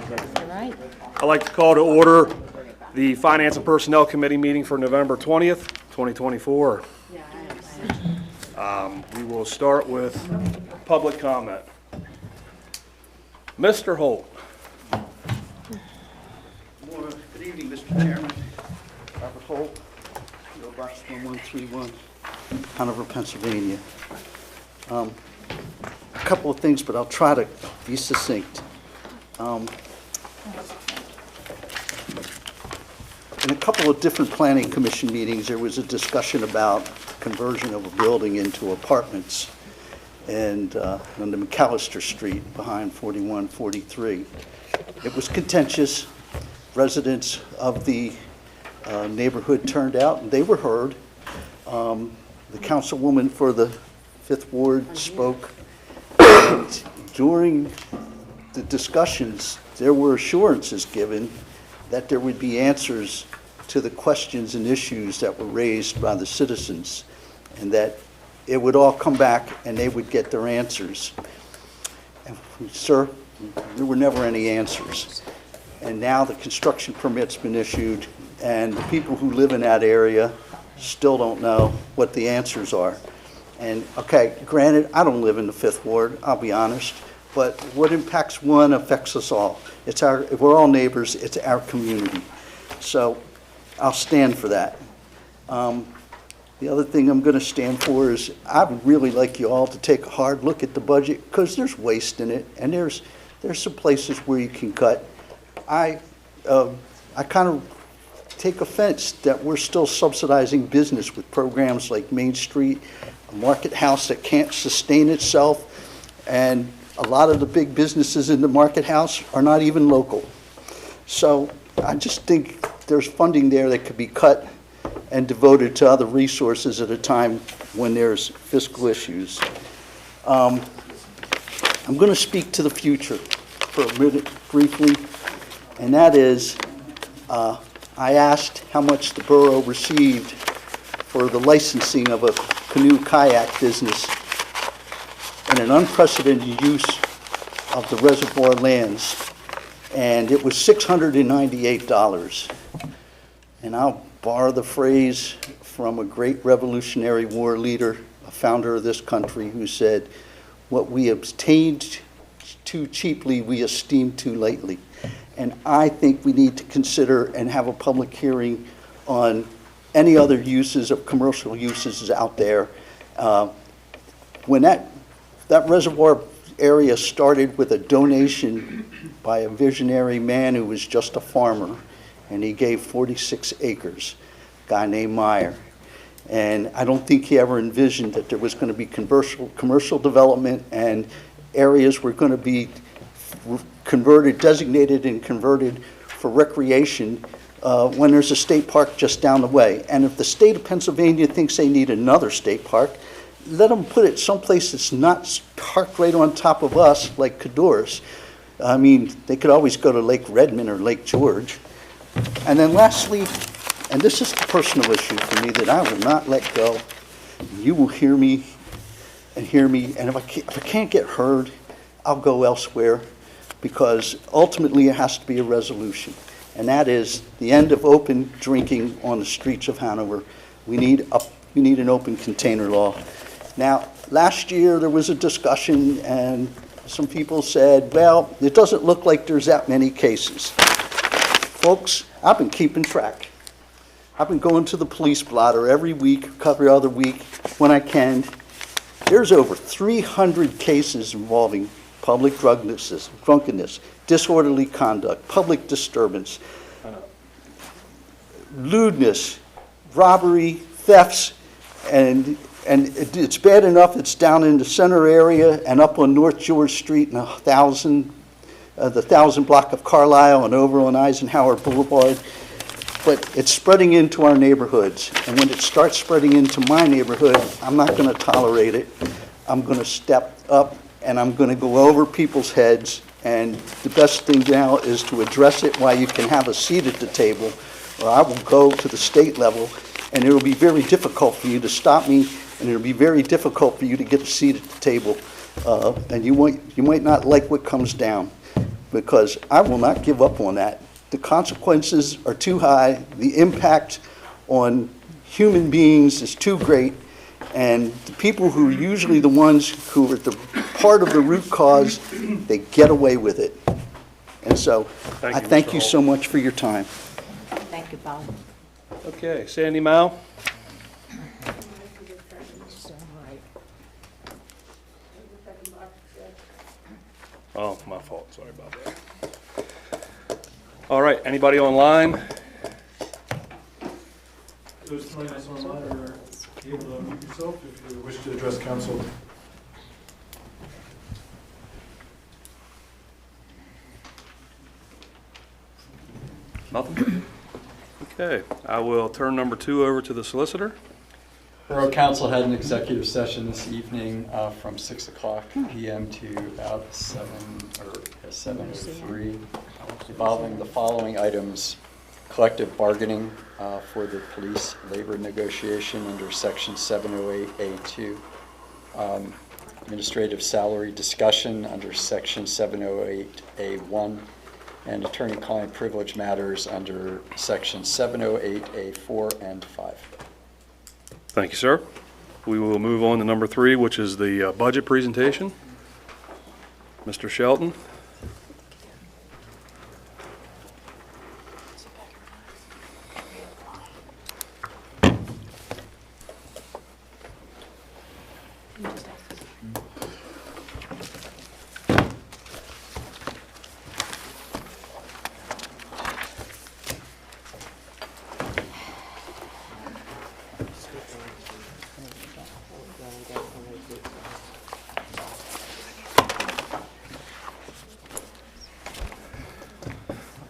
All right. I'd like to call to order the Finance and Personnel Committee meeting for November 20th, 2024. We will start with public comment. Mr. Holt. Good evening, Mr. Chairman. Robert Holt, P.O. Box 1131, Hanover, Pennsylvania. A couple of things, but I'll try to be succinct. In a couple of different planning commission meetings, there was a discussion about conversion of a building into apartments and on the McAllister Street behind 4143. It was contentious. Residents of the neighborhood turned out and they were heard. The councilwoman for the 5th Ward spoke. And during the discussions, there were assurances given that there would be answers to the questions and issues that were raised by the citizens, and that it would all come back and they would get their answers. And, sir, there were never any answers. And now the construction permit's been issued, and the people who live in that area still don't know what the answers are. And, okay, granted, I don't live in the 5th Ward, I'll be honest, but what impacts one affects us all. If we're all neighbors, it's our community. So I'll stand for that. The other thing I'm going to stand for is I would really like you all to take a hard look at the budget, because there's waste in it, and there's some places where you can cut. I kind of take offense that we're still subsidizing business with programs like Main Street, a market house that can't sustain itself, and a lot of the big businesses in the market house are not even local. So I just think there's funding there that could be cut and devoted to other resources at a time when there's fiscal issues. I'm going to speak to the future for a minute briefly, and that is I asked how much the borough received for the licensing of a canoe kayak business and an unprecedented use of the reservoir lands, and it was $698. And I'll borrow the phrase from a great Revolutionary War leader, a founder of this country, who said, "What we obtained too cheaply, we esteem too lightly." And I think we need to consider and have a public hearing on any other uses of commercial uses out there. When that reservoir area started with a donation by a visionary man who was just a farmer, and he gave 46 acres, a guy named Meyer. And I don't think he ever envisioned that there was going to be commercial development, and areas were going to be converted, designated and converted for recreation when there's a state park just down the way. And if the state of Pennsylvania thinks they need another state park, let them put it someplace that's not parked right on top of us, like Cador's. I mean, they could always go to Lake Redmond or Lake George. And then lastly, and this is the personal issue for me that I will not let go. You will hear me, and if I can't get heard, I'll go elsewhere, because ultimately it has to be a resolution. And that is the end of open drinking on the streets of Hanover. We need an open container law. Now, last year there was a discussion, and some people said, well, it doesn't look like there's that many cases. Folks, I've been keeping track. I've been going to the police blotter every week, every other week when I can. There's over 300 cases involving public drunkenness, disorderly conduct, public disturbance, lewdness, robbery, thefts, and it's bad enough it's down in the center area and up on North George Street and the 1000 block of Carlisle and over on Eisenhower Boulevard. But it's spreading into our neighborhoods. And when it starts spreading into my neighborhood, I'm not going to tolerate it. I'm going to step up and I'm going to go over people's heads. And the best thing now is to address it while you can have a seat at the table, or I will go to the state level, and it will be very difficult for you to stop me, and it will be very difficult for you to get a seat at the table, and you might not like what comes down. because I will not give up on that. The consequences are too high, the impact on human beings is too great, and the people who are usually the ones who are the part of the root cause, they get away with it. And so, I thank you so much for your time. Thank you, Bob. Okay, Sandy Mao? Oh, my fault, sorry about that. All right, anybody online? Those joining us online are able to unmute yourself if you wish to address council. Nothing? Okay, I will turn number 2 over to the solicitor. Borough Council had an executive session this evening from 6 o'clock PM to about 7:03 involving the following items: collective bargaining for the police labor negotiation under Section 708A2, administrative salary discussion under Section 708A1, and attorney-client privilege matters under Section 708A4 and 5. Thank you, sir. We will move on to number 3, which is the budget presentation. Mr. Shelton?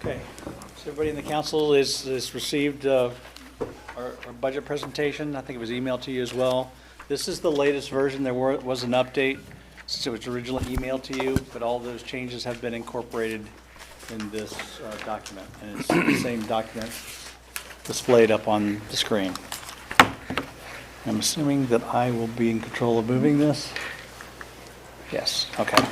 Okay, so everybody in the council has received our budget presentation. I think it was emailed to you as well. This is the latest version. There was an update since it was originally emailed to you, but all those changes have been incorporated in this document. And it's the same document displayed up on the screen. I'm assuming that I will be in control of moving this. Yes, okay.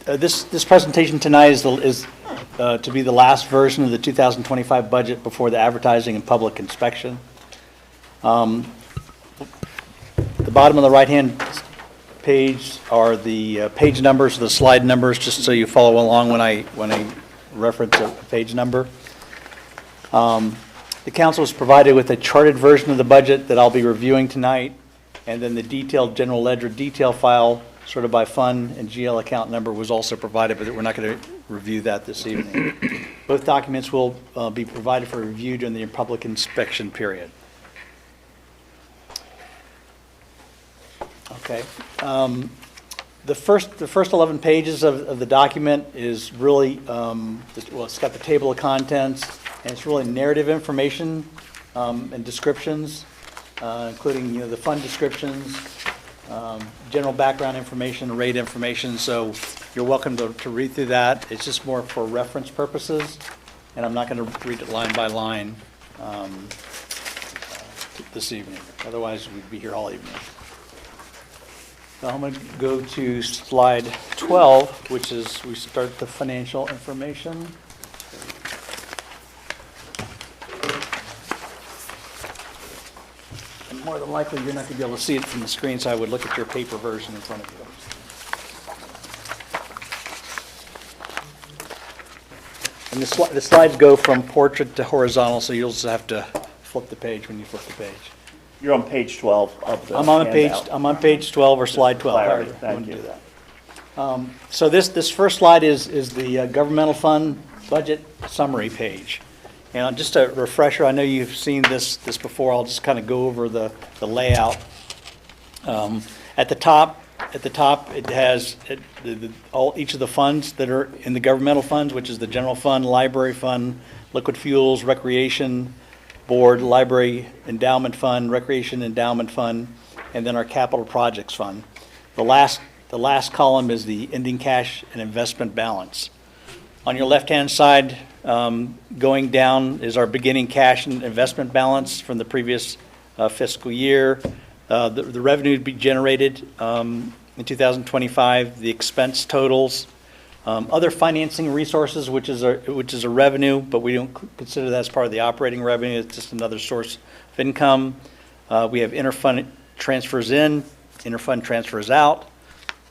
This presentation tonight is to be the last version of the 2025 budget before the advertising and public inspection. The bottom of the right-hand page are the page numbers, the slide numbers, just so you follow along when I reference a page number. The council was provided with a charted version of the budget that I'll be reviewing tonight, and then the detailed general ledger detail file, sort of by fund and GL account number, was also provided, but we're not going to review that this evening. Both documents will be provided for review during the public inspection period. Okay. The first 11 pages of the document is really, well, it's got the table of contents, and it's really narrative information and descriptions, including, the fund descriptions, general background information, rate information. So you're welcome to read through that. It's just more for reference purposes, and I'm not going to read it line by line this evening. Otherwise, we'd be here all evening. So I'm going to go to slide 12, which is, we start the financial information. And more than likely, you're not going to be able to see it from the screen, so I would look at your paper version in front of you. And the slides go from portrait to horizontal, so you'll just have to flip the page when you flip the page. You're on page 12 of the I'm on page 12 or slide 12. Clarity, However you want thank to you. do that. So this first slide is the governmental fund budget summary page. And just a refresher, I know you've seen this before. I'll just kind of go over the layout. At the top, it has each of the funds that are in the governmental funds, which is the general fund, library fund, liquid fuels, recreation board, library endowment fund, recreation endowment fund, and then our capital projects fund. The last column is the ending cash and investment balance. On your left-hand side, going down is our beginning cash and investment balance from the previous fiscal year. The revenue to be generated in 2025, the expense totals, other financing resources, which is a revenue, but we don't consider that as part of the operating revenue. It's just another source of income. We have interfund transfers in, interfund transfers out,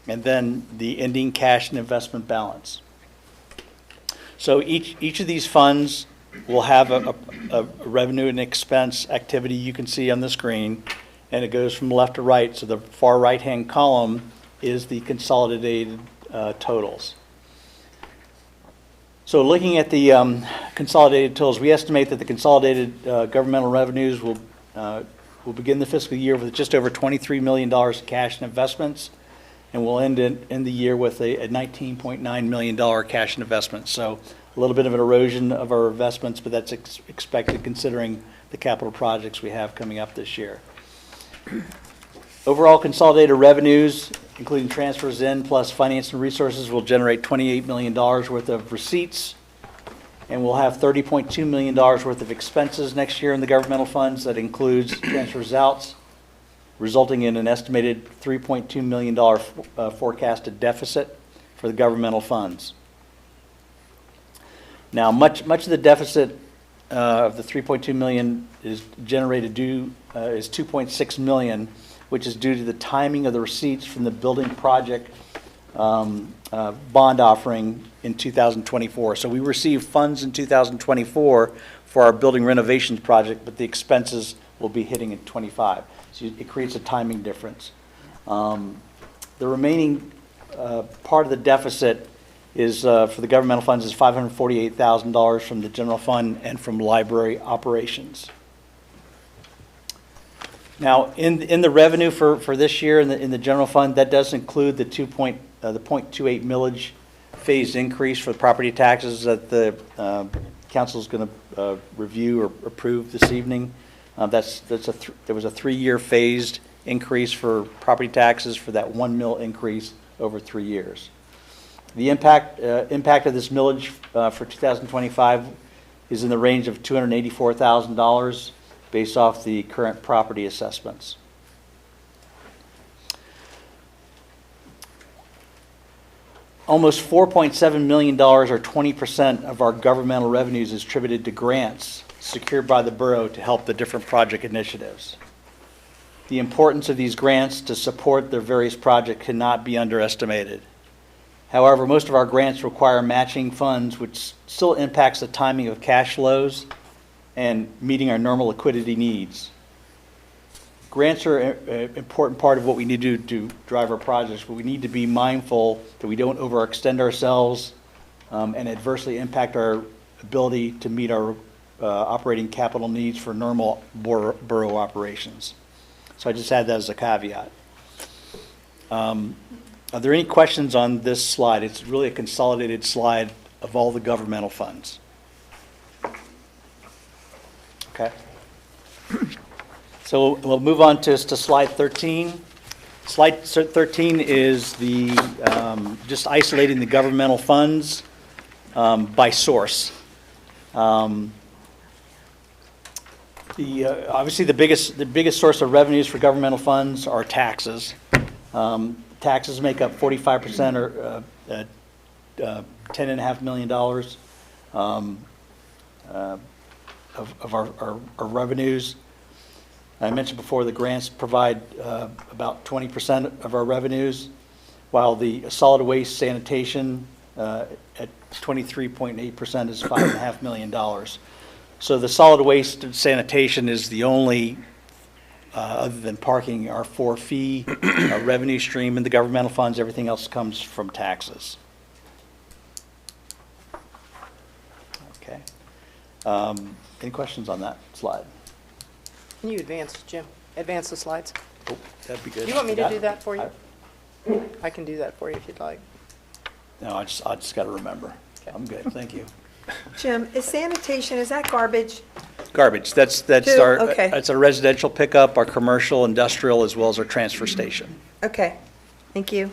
and then the ending cash and investment balance. So each of these funds will have a revenue and expense activity you can see on the screen, and it goes from left to right. So the far right-hand column is the consolidated totals. So looking at the consolidated totals, we estimate that the consolidated governmental revenues will begin the fiscal year with just over $23 million in cash and investments, and we'll end the year with a $19.9 million cash and investments. So a little bit of an erosion of our investments, but that's expected considering the capital projects we have coming up this year. Overall consolidated revenues, including transfers in plus finance and resources, will generate $28 million worth of receipts, and we'll have $30.2 million worth of expenses next year in the governmental funds. That includes transfers out, resulting in an estimated $3.2 million forecasted deficit for the governmental funds. Now, much of the deficit of the $3.2 million is generated is $2.6 million, which is due to the timing of the receipts from the building project bond offering in 2024. So we received funds in 2024 for our building renovations project, but the expenses will be hitting in 25. So it creates a timing difference. The remaining part of the deficit is for the governmental funds is $548,000 from the general fund and from library operations. Now, in the revenue for this year in the general fund, that does include the 0.28 millage phased increase for the property taxes that the council is going to review or approve this evening. There was a 3-year phased increase for property taxes for that 1 mil increase over 3 years. The impact of this millage for 2025 is in the range of $284,000 based off the current property assessments. Almost $4.7 million, or 20% of our governmental revenues, is attributed to grants secured by the borough to help the different project initiatives. The importance of these grants to support their various projects cannot be underestimated. However, most of our grants require matching funds, which still impacts the timing of cash flows and meeting our normal liquidity needs. Grants are an important part of what we need to do to drive our projects, but we need to be mindful that we don't overextend ourselves and adversely impact our ability to meet our operating capital needs for normal borough operations. So I just add that as a caveat. Are there any questions on this slide? It's really a consolidated slide of all the governmental funds. Okay. So we'll move on to slide 13. Slide 13 is the just isolating the governmental funds by source. Obviously the biggest source of revenues for governmental funds are taxes. Taxes make up 45% or $10.5 million of our revenues. I mentioned before the grants provide about 20% of our revenues, while the solid waste sanitation at 23.8% is $5.5 million. So the solid waste sanitation is the only, other than parking, our for-fee revenue stream in the governmental funds. Everything else comes from taxes. Okay. Any questions on that slide? Can you advance, Jim? Advance the slides. Oh, that'd be good. You want me to do that for you? I can do that for you if you'd like. No, I just got to remember. Okay. I'm good, thank you. Jim, is sanitation, is that garbage? Garbage, that's Two, okay. that's our residential pickup, our commercial, industrial, as well as our transfer station. Okay, thank you.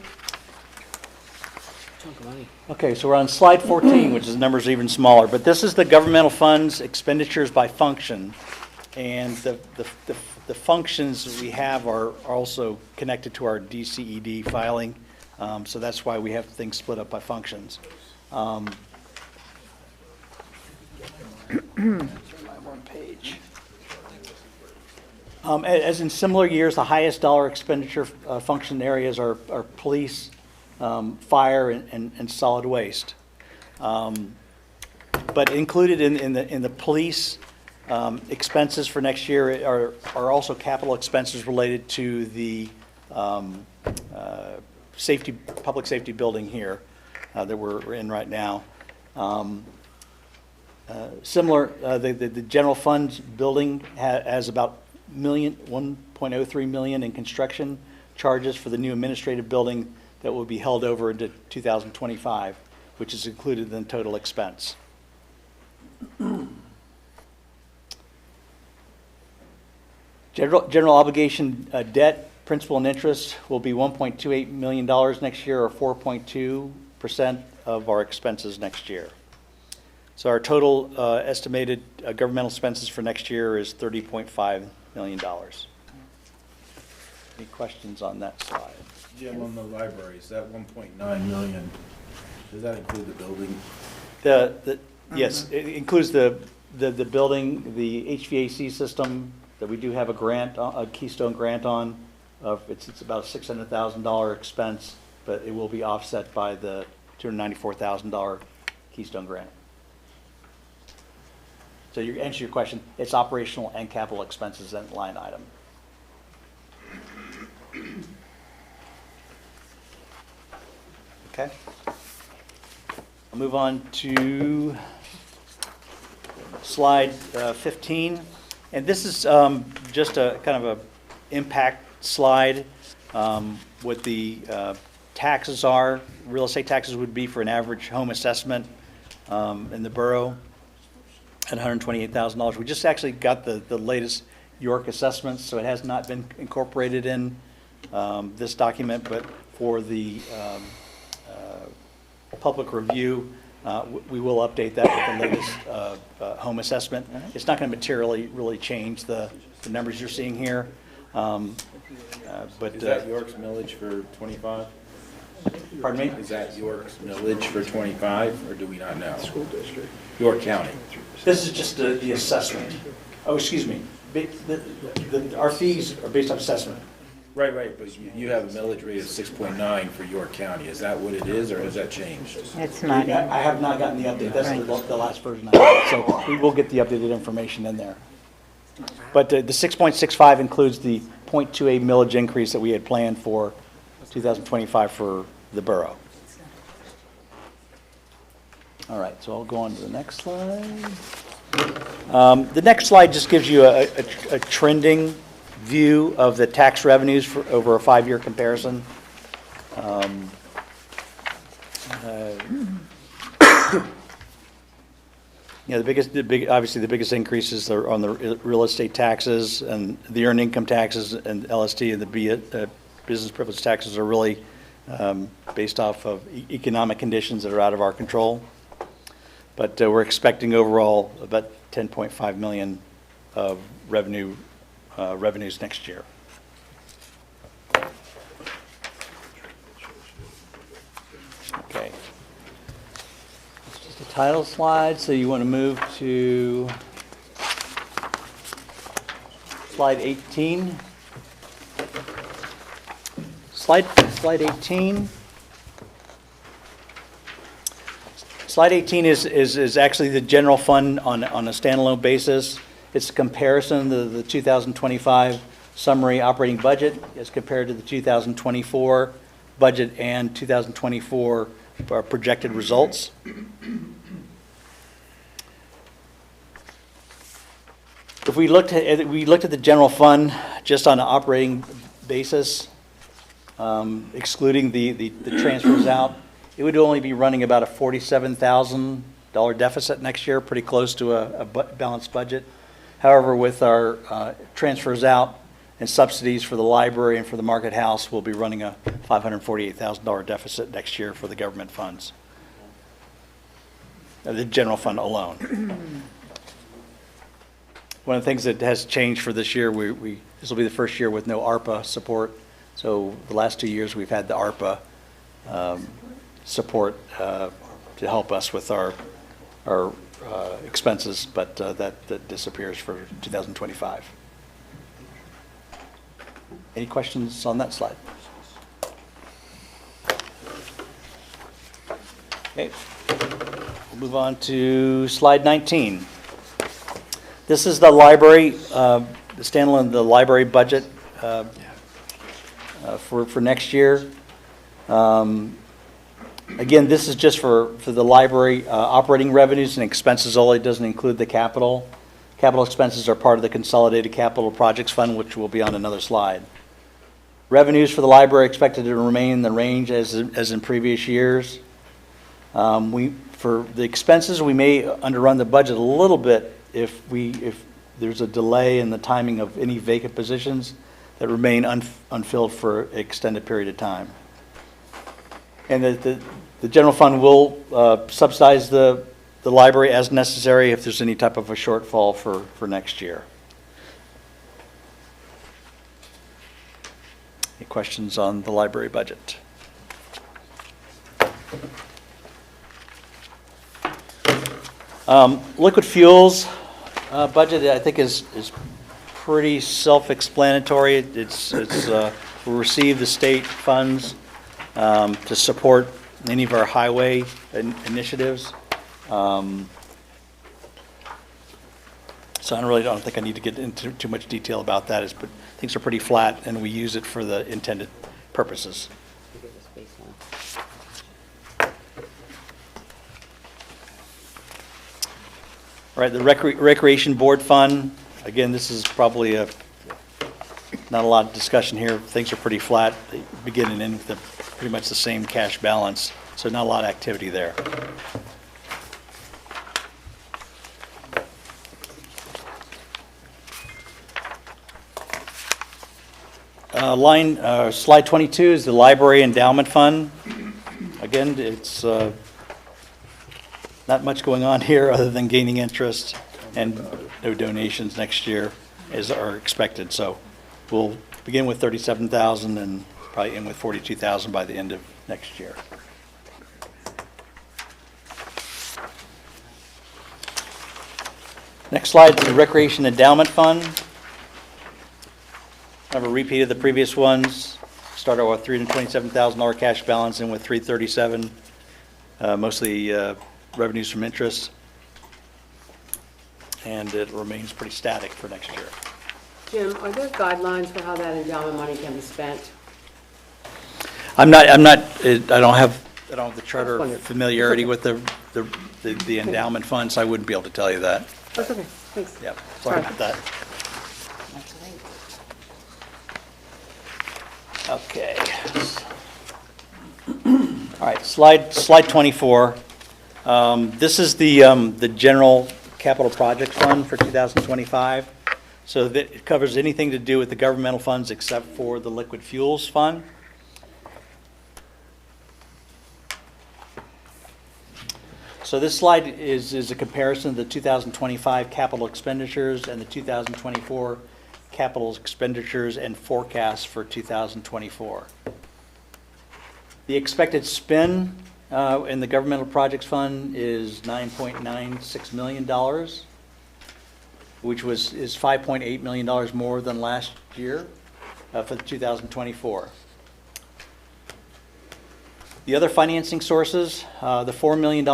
Okay, so we're on slide 14, which is the numbers even smaller, but this is the governmental funds expenditures by function. And the functions that we have are also connected to our DCED filing, so that's why we have things split up by functions. One page. As in similar years, the highest dollar expenditure function areas are police, fire, and solid waste. But included in the police expenses for next year are also capital expenses related to the public safety building here that we're in right now. Similar, the general fund building has about $1.03 million in construction charges for the new administrative building that will be held over into 2025, which is included in the total expense. General obligation debt, principal and interest will be $1.28 million next year, or 4.2% of our expenses next year. So our total estimated governmental expenses for next year is $30.5 million. Any questions on that slide? Jim, on the libraries, that 1.9 million, does that include the building? Yes, it includes the building, the HVAC system that we do have a Keystone grant on. It's about a $600,000 expense, but it will be offset by the $294,000 Keystone grant. So to answer your question, it's operational and capital expenses and line item. Okay. I'll move on to slide 15. And this is just a kind of a impact slide. What the taxes are, real estate taxes would be for an average home assessment in the borough at $128,000. We just actually got the latest York assessments, so it has not been incorporated in this document, but for the public review, we will update that with the latest home assessment. It's not going to materially really change the numbers you're seeing here. But Is that York's millage for 25? Pardon me? Is that York's millage for 25, or do we not know? School district. York County. This is just the assessment. Oh, excuse me. Our fees are based on assessment. Right, but you have a millage rate of 6.9 for York County. Is that what it is, or has that changed? It's not. I have not gotten the update. That's the last version I have. So we will get the updated information in there. But the 6.65 includes the 0.28 millage increase that we had planned for 2025 for the borough. All right, so I'll go on to the next slide. The next slide just gives you a trending view of the tax revenues for over a 5-year comparison. Obviously the biggest increases are on the real estate taxes and the earned income taxes and LST, and the business privilege taxes are really based off of economic conditions that are out of our control. But we're expecting overall about 10.5 million of revenues next year. Okay. It's just a title slide, so you want to move to slide 18. Slide 18. Slide 18 is actually the general fund on a standalone basis. It's a comparison of the 2025 summary operating budget as compared to the 2024 budget and 2024 projected results. If we looked at the general fund just on an operating basis, excluding the transfers out, it would only be running about a $47,000 deficit next year, pretty close to a balanced budget. However, with our transfers out and subsidies for the library and for the market house, we'll be running a $548,000 deficit next year for the government funds, the general fund alone. one of the things that has changed for this year, this will be the first year with no ARPA support. So the last 2 years, we've had the ARPA support to help us with our expenses, but that disappears for 2025. Any questions on that slide? Okay, we'll move on to slide 19. This is the library, the standalone, the library budget for next year. Again, this is just for the library operating revenues and expenses only. It doesn't include the capital. Capital expenses are part of the Consolidated Capital Projects Fund, which will be on another slide. Revenues for the library are expected to remain in the range as in previous years. For the expenses, we may underrun the budget a little bit if there's a delay in the timing of any vacant positions that remain unfilled for an extended period of time. And the general fund will subsidize the library as necessary if there's any type of a shortfall for next year. Any questions on the library budget? Liquid fuels budget, I think, is pretty self-explanatory. We'll receive the state funds to support any of our highway initiatives. So I don't think I need to get into too much detail about that, but things are pretty flat, and we use it for the intended purposes. All right, the Recreation Board Fund, again, this is probably not a lot of discussion here. Things are pretty flat. They begin and end with pretty much the same cash balance, so not a lot of activity there. Slide 22 is the Library Endowment Fund. Again, it's not much going on here other than gaining interest, and no donations next year are expected. So we'll begin with $37,000 and probably end with $42,000 by the end of next year. Next slide is the Recreation Endowment Fund. I have a repeat of the previous ones. Started with $327,000 cash balance, and with $337,000, mostly revenues from interest, and it remains pretty static for next year. Jim, are there guidelines for how that endowment money can be spent? I don't have the charter familiarity with the endowment fund, so I wouldn't be able to tell you that. That's okay, thanks. Yeah, sorry about that. Okay. All right, slide 24. This is the general capital project fund for 2025. So that it covers anything to do with the governmental funds except for the liquid fuels fund. So this slide is a comparison of the 2025 capital expenditures and the 2024 capital expenditures and forecasts for 2024. The expected spend in the governmental projects fund is $9.96 million, which is $5.8 million more than last year for 2024. The other financing sources, the $4 million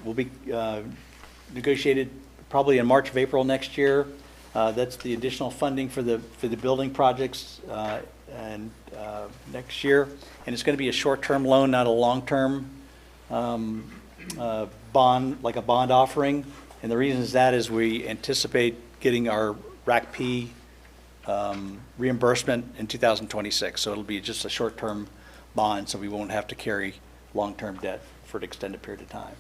will be negotiated probably in March of April next year. That's the additional funding for the building projects and next year, and it's going to be a short-term loan, not a long-term bond, like a bond offering. And the reason is that is we anticipate getting our RACP reimbursement in 2026, so it'll be just a short-term bond, so we won't have to carry long-term debt for an extended period of time.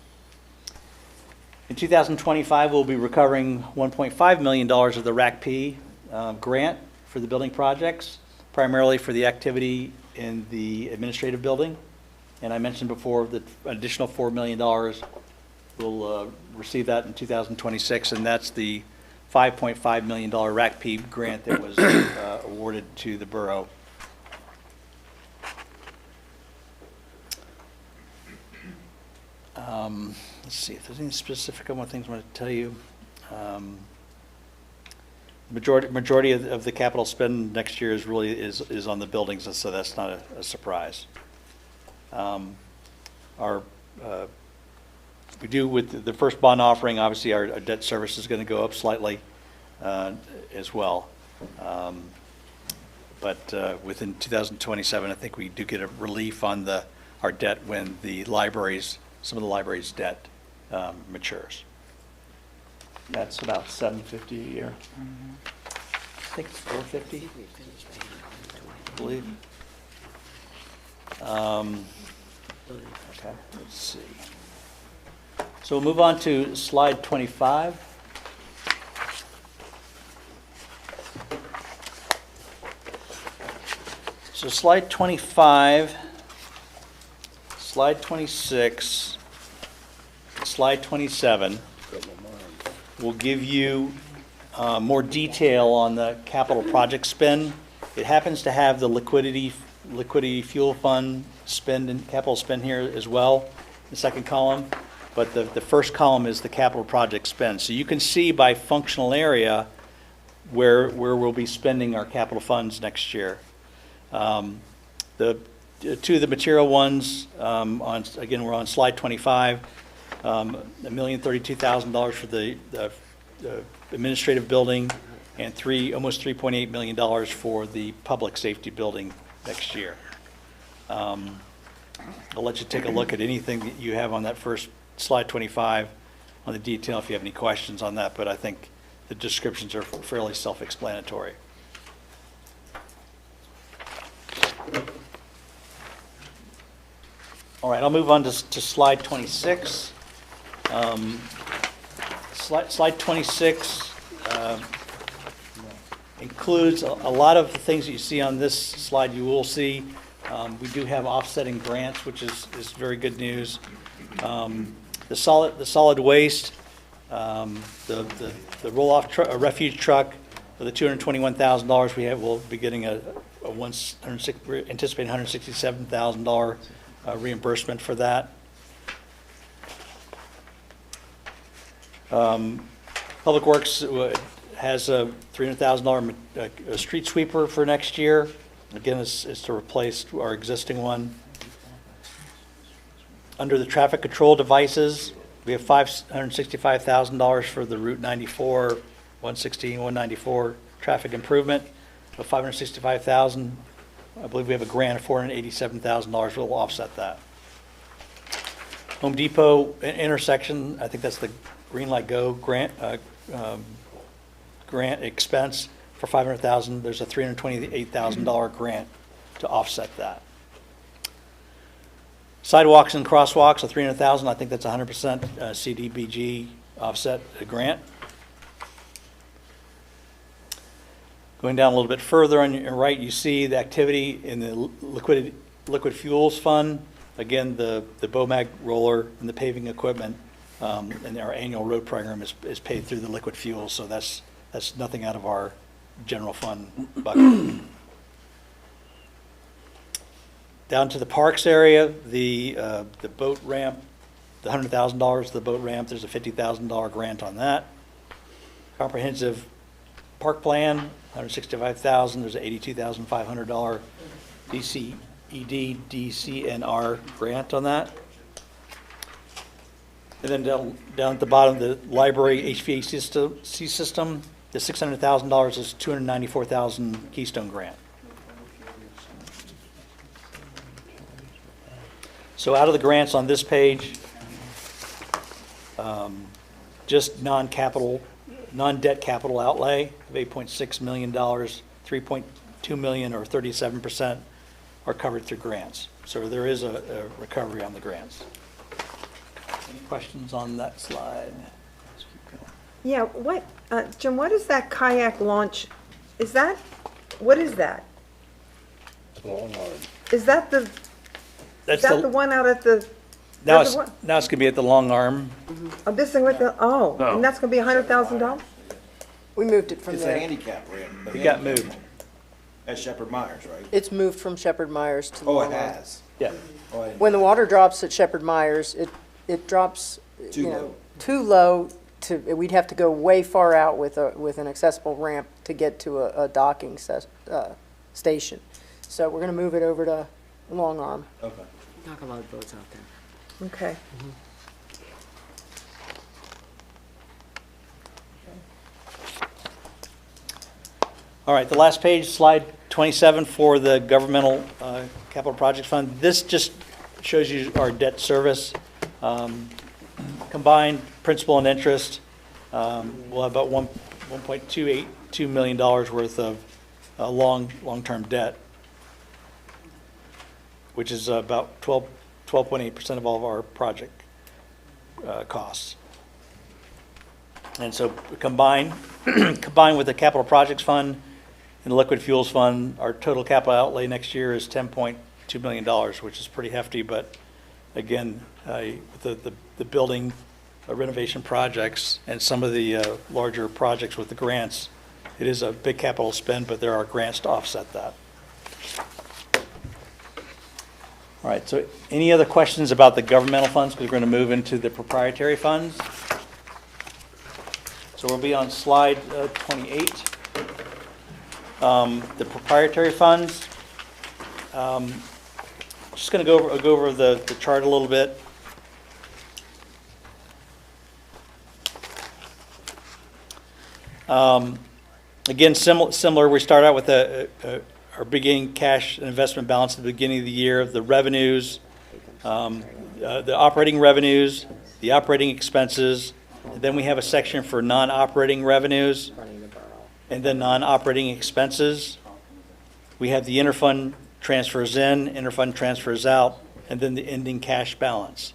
In 2025, we'll be recovering $1.5 million of the RACP grant for the building projects, primarily for the activity in the administrative building. And I mentioned before that additional $4 million we'll receive that in 2026, and that's the $5.5 million RACP grant that was awarded to the borough. Let's see if there's any specific things I want to tell you. Majority of the capital spend next year is on the buildings, and so that's not a surprise. We do with the first bond offering, obviously our debt service is going to go up slightly as well. But within 2027, I think we do get a relief on our debt when some of the library's debt matures. That's about $750 a year. I think it's $450, I believe. Okay, let's see. So we'll move on to slide 25. So slide 25, slide 26, slide 27 will give you more detail on the capital project spend. It happens to have the liquidity fuel fund spend and capital spend here as well, the second column. But the first column is the capital project spend. So you can see by functional area where we'll be spending our capital funds next year. The two of the material ones, again, we're on slide 25, $1,032,000 for the administrative building, and almost $3.8 million for the public safety building next year. I'll let you take a look at anything that you have on that first slide 25 on the detail if you have any questions on that, but I think the descriptions are fairly self-explanatory. All right, I'll move on to slide 26. Slide 26 includes a lot of the things that you see on this slide you will see. We do have offsetting grants, which is very good news. The solid waste, the roll-off refuge truck for the $221,000 we'll be getting we're anticipating $167,000 reimbursement for that. Public Works has a $300,000 street sweeper for next year. Again, it's to replace our existing one. Under the traffic control devices, we have $565,000 for the Route 94, 116, 194 traffic improvement of $565,000. I believe we have a grant of $487,000 will offset that. Home Depot intersection, I think that's the Green Light Go grant expense for $500,000. There's a $328,000 grant to offset that. Sidewalks and crosswalks, a $300,000. I think that's 100% CDBG offset grant. Going down a little bit further on your right, you see the activity in the liquid fuels fund. Again, the BOMAG roller and the paving equipment, and our annual road program is paid through the liquid fuels, so that's nothing out of our general fund bucket. Down to the parks area, the boat ramp, the $100,000 to the boat ramp, there's a $50,000 grant on that. Comprehensive park plan, $165,000, there's an $82,500 DCNR grant on that. And then down at the bottom, the library HVAC system, the $600,000 is $294,000 Keystone grant. So out of the grants on this page, just non-debt capital outlay of $8.6 million, $3.2 million or 37% are covered through grants. So there is a recovery on the grants. Any questions on that slide? Yeah, Jim, what is that kayak launch? What is that? Is that the one out at the? Now it's going to be at the long arm. Oh, this thing with the, No. and that's going to be $100,000? We moved it from It's a there. handicap ramp. but It got handicap moved. At Shepherd Myers, right? It's moved from Shepherd Myers to. Oh, Long it Arm. has. Yeah. Oh, I didn't- When the water drops at Shepherd Myers, it drops, Too you know, low. too low to, we'd have to go way far out with an accessible ramp to get to a docking station. So we're gonna move it over to Long Arm. Okay. Not a lot of boats out there. Okay. All right, the last page, slide 27 for the governmental capital projects fund. This just shows you our debt service. Combined principal and interest, we'll have about $1.282 million worth of long-term debt, which is about 12.8% of all of our project costs. And so combined with the capital projects fund and the liquid fuels fund, our total capital outlay next year is $10.2 million, which is pretty hefty, but again, with the building renovation projects and some of the larger projects with the grants, it is a big capital spend, but there are grants to offset that. All right, so any other questions about the governmental funds? Because we're going to move into the proprietary funds. So we'll be on slide 28. The proprietary funds. Just going to go over the chart a little bit. Again, similar, we start out with our beginning cash and investment balance at the beginning of the year, the revenues, the operating revenues, the operating expenses, and then we have a section for non-operating revenues, and then non-operating expenses. We have the interfund transfers in, interfund transfers out, and then the ending cash balance.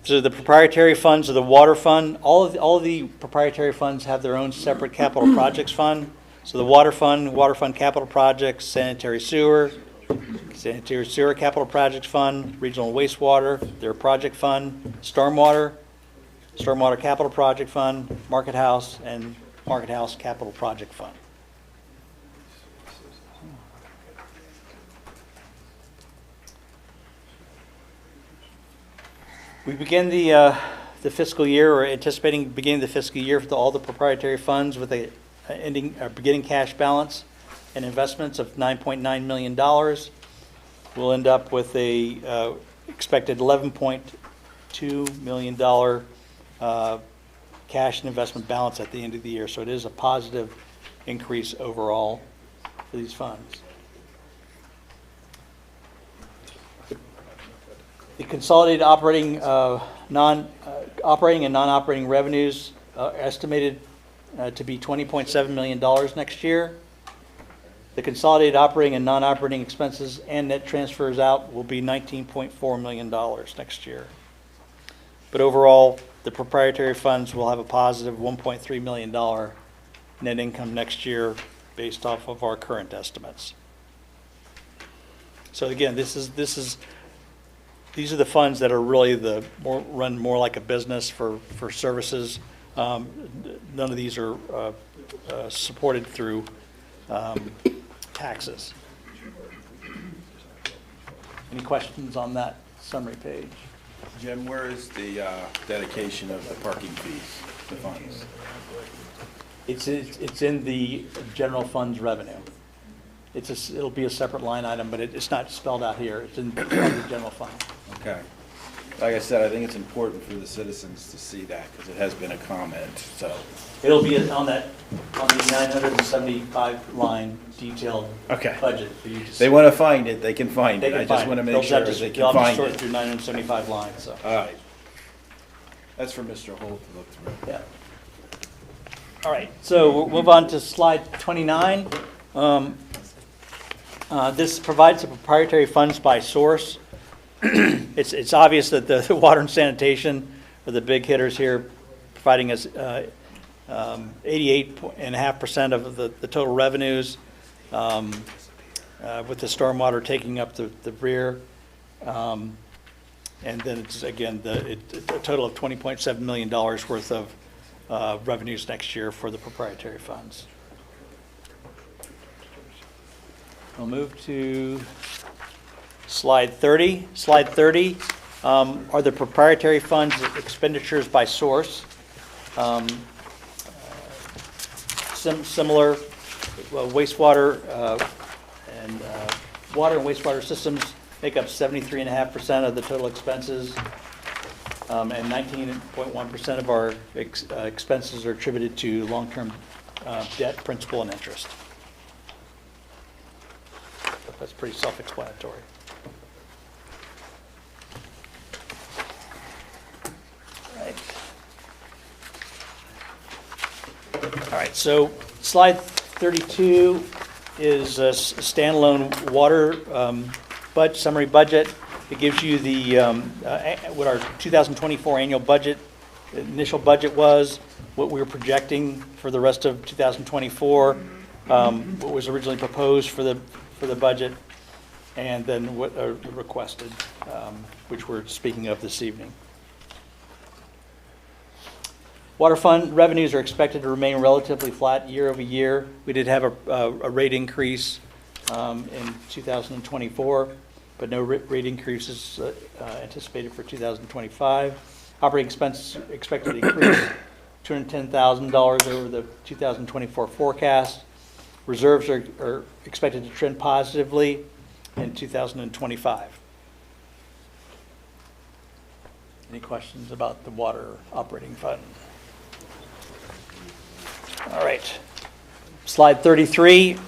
So the proprietary funds of the water fund, all of the proprietary funds have their own separate capital projects fund. So the water fund capital projects, sanitary sewer capital projects fund, regional wastewater, their project fund, stormwater capital project fund, market house, and market house capital project fund. We begin the fiscal year, or anticipating beginning the fiscal year for all the proprietary funds with a beginning cash balance and investments of $9.9 million. We'll end up with a expected $11.2 million cash and investment balance at the end of the year. So it is a positive increase overall for these funds. The consolidated operating and non-operating revenues are estimated to be $20.7 million next year. The consolidated operating and non-operating expenses and net transfers out will be $19.4 million next year. But overall, the proprietary funds will have a positive $1.3 million net income next year based off of our current estimates. So again, these are the funds that are really run more like a business for services. None of these are supported through taxes. Any questions on that summary page? Jim, where is the dedication of the parking fees, the funds? It's in the general funds revenue. It'll be a separate line item, but it's not spelled out here. It's in the general fund. Okay. Like I said, I think it's important for the citizens to see that, because it has been a comment, so. It'll be on the 975 line detailed Okay. budget for you to see. They want to find it, they can find They it. can I just find want to it. make They'll sure have to- they they'll can have to find sort it. through 975 lines, so. All right. That's for Mr. Holt to look through. Yeah. All right, so we'll move on to slide 29. This provides the proprietary funds by source. It's obvious that the water and sanitation are the big hitters here, providing us 88.5% of the total revenues, with the stormwater taking up the rear. And then it's, again, a total of $20.7 million worth of revenues next year for the proprietary funds. We'll move to slide 30. Slide 30 are the proprietary funds expenditures by source. Similar wastewater and water and wastewater systems make up 73.5% of the total expenses, and 19.1% of our expenses are attributed to long-term debt, principal, and interest. That's pretty self-explanatory. All right, so slide 32 is a standalone water summary budget. It gives you the what our 2024 annual budget, initial budget was, what we were projecting for the rest of 2024, what was originally proposed for the budget, and then what are requested, which we're speaking of this evening. Water fund revenues are expected to remain relatively flat year over year. We did have a rate increase in 2024, but no rate increases anticipated for 2025. Operating expenses are expected to increase $210,000 over the 2024 forecast. Reserves are expected to trend positively in 2025. Any questions about the water operating fund? All right, slide 33.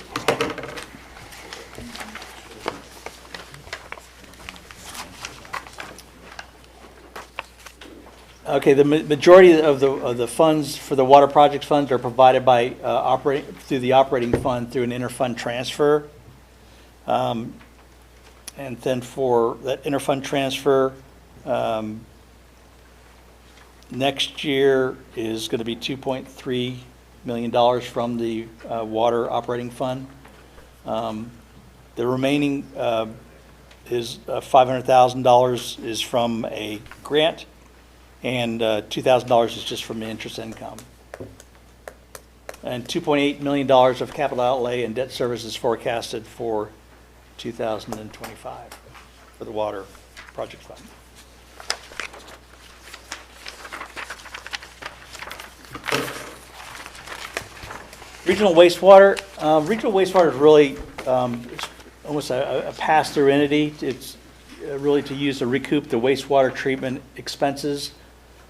Okay, the majority of the funds for the water projects funds are provided by through the operating fund through an interfund transfer. And then for that interfund transfer, next year is going to be $2.3 million from the water operating fund. The remaining is $500,000 is from a grant, and $2,000 is just from the interest income. And $2.8 million of capital outlay and debt service is forecasted for 2025 for the water project fund. Regional wastewater. Regional wastewater is really it's almost a pass-through entity. It's really to use to recoup the wastewater treatment expenses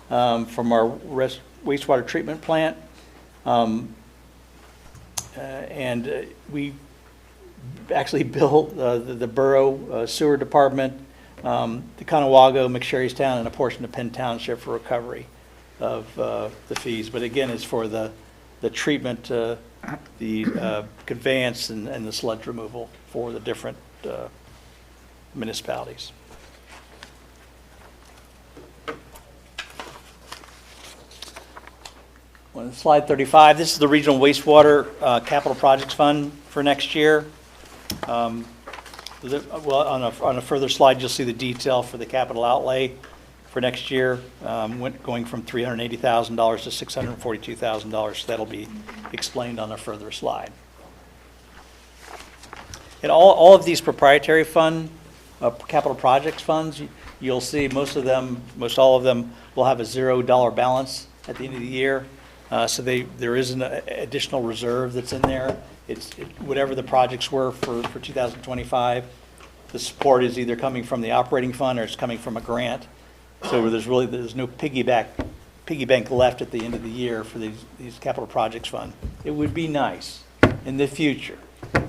from our wastewater treatment plant. And we actually bill the borough sewer department, the Conewago, McSherrystown, and a portion of Penn Township for recovery of the fees. But again, it's for the treatment, the conveyance, and the sludge removal for the different municipalities. On slide 35, this is the Regional Wastewater Capital Projects Fund for next year. Well, on a further slide, you'll see the detail for the capital outlay for next year, going from $380,000 to $642,000. So that'll be explained on a further slide. And all of these proprietary fund, capital projects funds, you'll see most all of them will have a $0 balance at the end of the year. So there is an additional reserve that's in there. It's whatever the projects were for 2025. The support is either coming from the operating fund or it's coming from a grant. So there's no piggy bank left at the end of the year for these capital projects fund. It would be nice in the future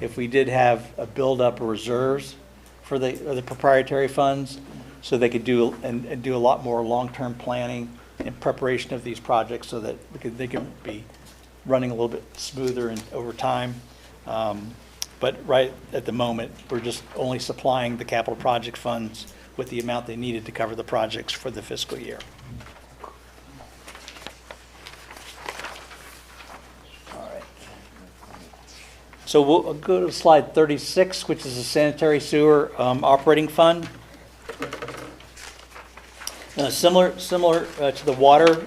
if we did have a build-up of reserves for the proprietary funds, so they could do a lot more long-term planning in preparation of these projects, so that they can be running a little bit smoother and over time. But right at the moment, we're just only supplying the capital project funds with the amount they needed to cover the projects for the fiscal year. All right. So we'll go to slide 36, which is the sanitary sewer operating fund. Similar to the water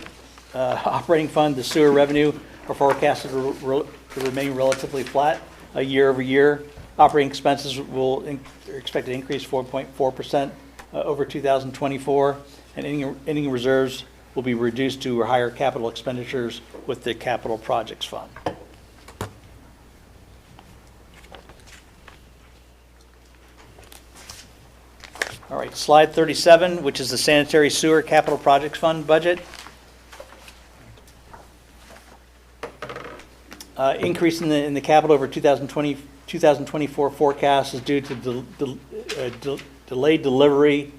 operating fund, the sewer revenue are forecasted to remain relatively flat year over year. Operating expenses are expected to increase 4.4% over 2024, and ending reserves will be reduced to higher capital expenditures with the capital projects fund. All right, slide 37, which is the sanitary sewer capital projects fund budget. Increase in the capital over 2024 forecast is due to delayed delivery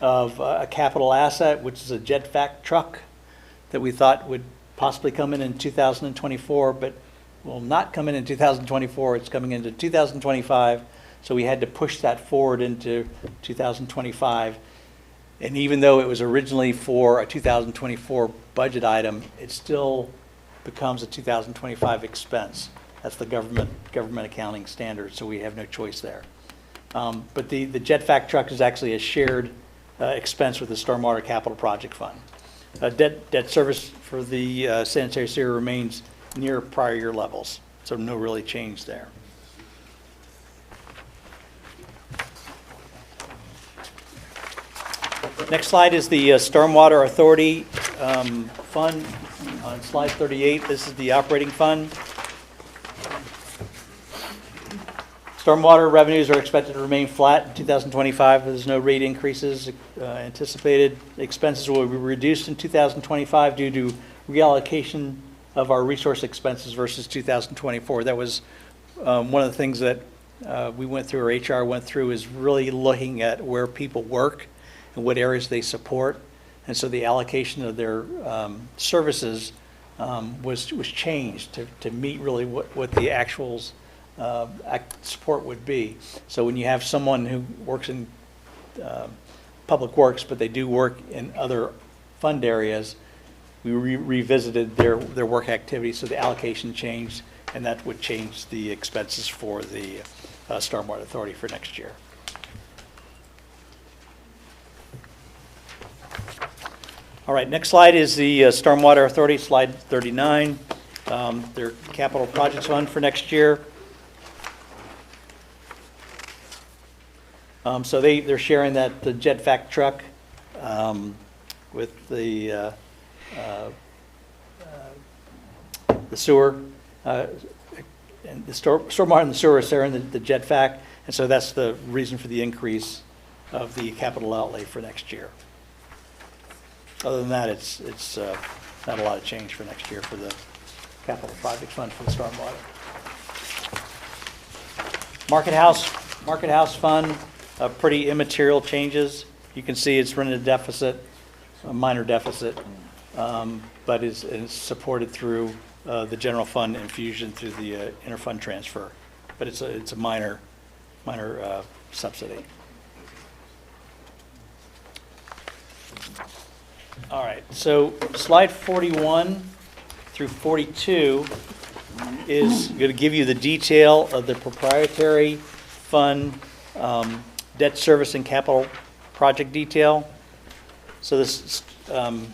of a capital asset, which is a jet vac truck that we thought would possibly come in 2024, but will not come in 2024. It's coming into 2025. So we had to push that forward into 2025. And even though it was originally for a 2024 budget item, it still becomes a 2025 expense. That's the government accounting standard, so we have no choice there. But the jet vac truck is actually a shared expense with the Stormwater Capital Project Fund. Debt service for the sanitary sewer remains near prior year levels, so no really change there. Next slide is the Stormwater Authority fund on slide 38. This is the operating fund. Stormwater revenues are expected to remain flat in 2025. There's no rate increases anticipated. Expenses will be reduced in 2025 due to reallocation of our resource expenses versus 2024. That was one of the things that we went through, or HR went through, is really looking at where people work and what areas they support. And so the allocation of their services was changed to meet really what the actuals support would be. So when you have someone who works in public works, but they do work in other fund areas, we revisited their work activity, so the allocation changed, and that would change the expenses for the Stormwater Authority for next year. All right, next slide is the Stormwater Authority, slide 39, their capital projects fund for next year. So they're sharing the jet vac truck with the sewer, and the stormwater and the sewer are sharing the jet vac, and so that's the reason for the increase of the capital outlay for next year. Other than that, it's not a lot of change for next year for the capital project fund for the stormwater. Market House fund, pretty immaterial changes. You can see it's running a deficit, a minor deficit, but is supported through the general fund infusion through the interfund transfer. But it's a minor subsidy. All right, so slide 41 through 42 is going to give you the detail of the proprietary fund debt service and capital project detail. So this, and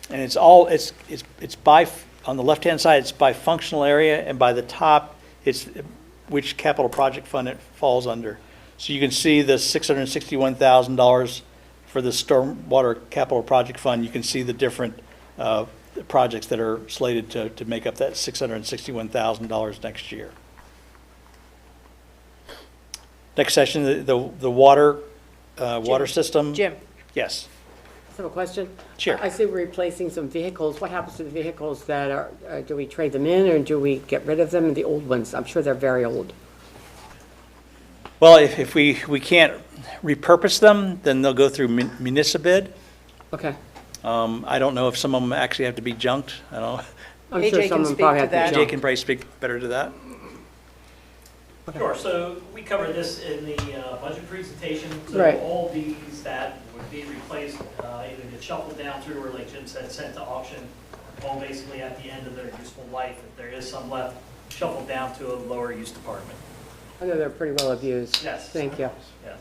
it's by, on the left-hand side, it's by functional area, and by the top, it's which capital project fund it falls under. So you can see the $661,000 for the Stormwater Capital Project Fund. You can see the different projects that are slated to make up that $661,000 next year. Next session, the water system. Jim, Yes. I have a question. Sure. I see we're replacing some vehicles. What happens to the vehicles that are, do we trade them in, or do we get rid of them, and the old ones? I'm sure they're very old. Well, if we can't repurpose them, then they'll go through municipal. Okay. I don't know if some of them actually have to be junked. I don't know. I'm AJ sure can some of them speak probably to have to that. be AJ junked. can probably speak better to that. Sure, so we covered this in the budget presentation. So Right. all these that would be replaced, either get shuffled down through, or like Jim said, sent to auction, all basically at the end of their useful life. If there is some left, shuffled down to a lower use department. I know they're pretty well abused. Yes. Thank you. Yes.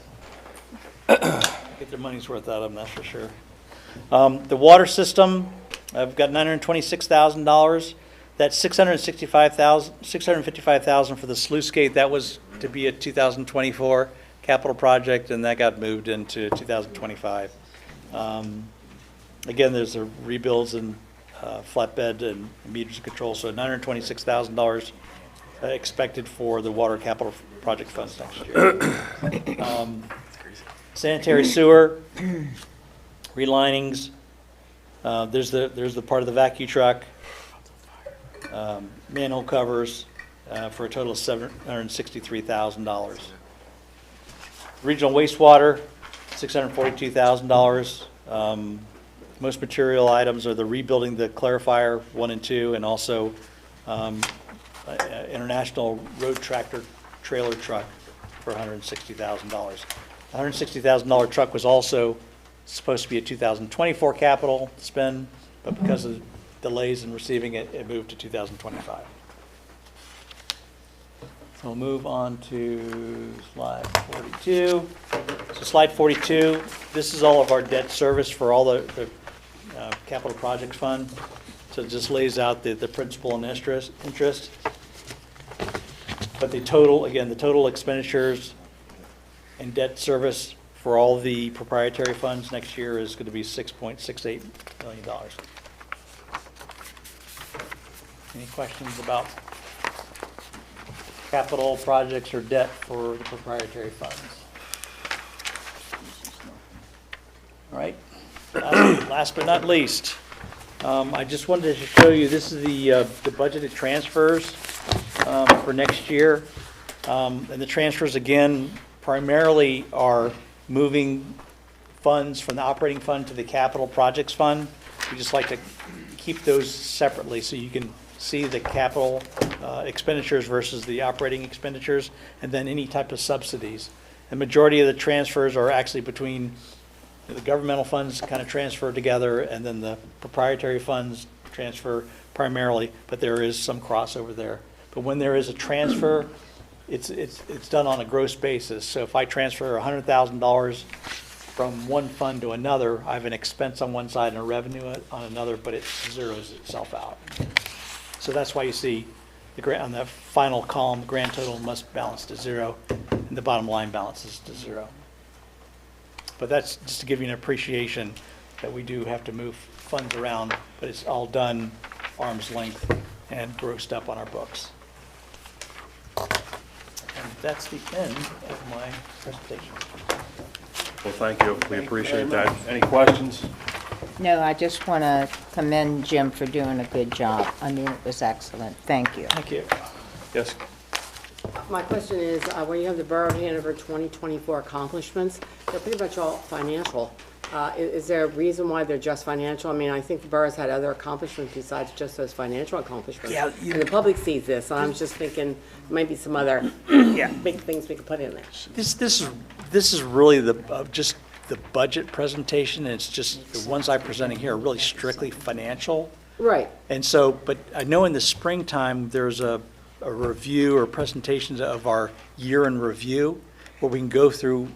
Get their money's worth out of them, that's for sure. The water system, I've got $926,000. That's $655,000 for the sluice gate. That was to be a 2024 capital project, and that got moved into 2025. Again, there's the rebuilds and flatbed and meters and control, so $926,000 expected for the water capital project funds next year. Sanitary sewer, relinings, there's the part of the vacuum truck, manhole covers, for a total of $763,000. Regional wastewater, $642,000. Most material items are the rebuilding the clarifier 1 and 2, and also international road tractor trailer truck for $160,000. The $160,000 truck was also supposed to be a 2024 capital spend, but because of delays in receiving it, it moved to 2025. So we'll move on to slide 42. So slide 42, this is all of our debt service for all the capital projects fund. So it just lays out the principal and interest. But the total, again, the total expenditures and debt service for all the proprietary funds next year is going to be $6.68 million. Any questions about capital projects or debt for the proprietary funds? All right. Last but not least, I just wanted to show you, this is the budgeted transfers for next year. And the transfers, again, primarily are moving funds from the operating fund to the capital projects fund. We just like to keep those separately so you can see the capital expenditures versus the operating expenditures, and then any type of subsidies. The majority of the transfers are actually between the governmental funds kind of transfer together, and then the proprietary funds transfer primarily, but there is some crossover there. But when there is a transfer, it's done on a gross basis. So if I transfer $100,000 from one fund to another, I have an expense on one side and a revenue on another, but it zeroes itself out. So that's why you see on the final column, grand total must balance to zero, and the bottom line balances to zero. But that's just to give you an appreciation that we do have to move funds around, but it's all done arm's length and grossed up on our books. And that's the end of my presentation. Well, thank you. We appreciate that. Any questions? No, I just want to commend Jim for doing a good job. I mean, it was excellent. Thank you. Thank you. Yes. My question is, when you have the Borough of Hanover 2024 accomplishments, they're pretty much all financial. Is there a reason why they're just financial? I mean, I think the borough's had other accomplishments besides just those financial accomplishments. Yeah, And the public sees this, and I'm just thinking maybe some other big things we could put in there. This is really just the budget presentation, and it's just the ones I'm presenting here are really strictly financial. Right. And so, but I know in the springtime, there's a review or presentations of our year in review, where we can go through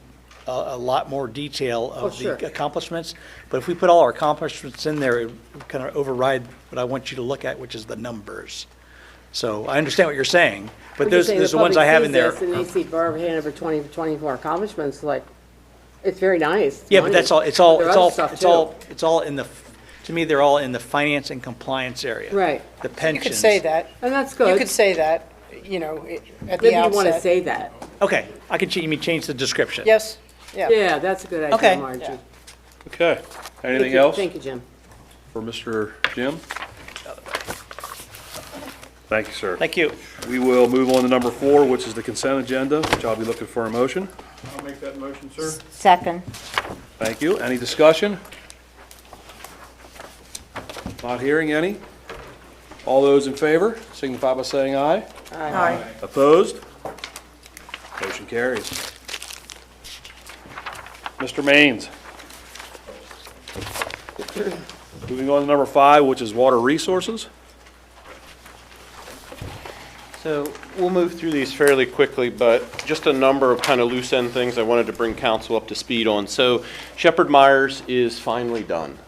a lot more detail of sure. the accomplishments. But if we put all our accomplishments in there, it would kind of override what I want you to look at, which is the numbers. So I understand what you're saying, but those are the ones I have in there. And they see Borough of Hanover 2024 accomplishments, like, it's very nice. Yeah, but that's all, it's all in the, to me, they're all in the finance and compliance area. Right. The pensions. You could say that. And that's good. You could say that, you know, at the Maybe outset. you want to say that. Okay, I can, you mean change the description? Yes, yeah. Yeah, that's a good idea, Okay. Margie. Yeah. Okay. Anything Thank you. else Thank you, Jim. for Mr. Jim? Thank you, sir. Thank you. We will move on to number 4, which is the consent agenda, which I'll be looking for a motion. I'll make that motion, sir. Second. Thank you. Any discussion? Not hearing any. All those in favor signify by saying aye. Aye. Opposed? Motion carries. Mr. Maines. Moving on to number 5, which is water resources. So we'll move through these fairly quickly, but just a number of kind of loose end things I wanted to bring council up to speed on. So Shepherd Myers is finally done.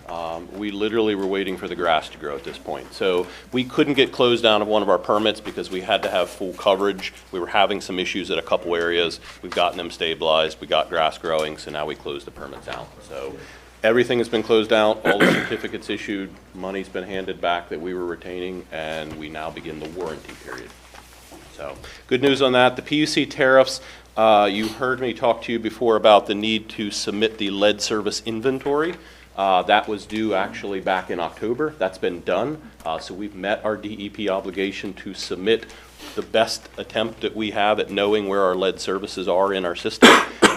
We literally were waiting for the grass to grow at this point. So we couldn't get closed down of one of our permits because we had to have full coverage. We were having some issues at a couple areas. We've gotten them stabilized. We got grass growing, so now we closed the permits out. So everything has been closed out, all the certificates issued, money's been handed back that we were retaining, and we now begin the warranty period. So, good news on that. The PUC tariffs, you heard me talk to you before about the need to submit the lead service inventory. That was due actually back in October. That's been done. So we've met our DEP obligation to submit the best attempt that we have at knowing where our lead services are in our system.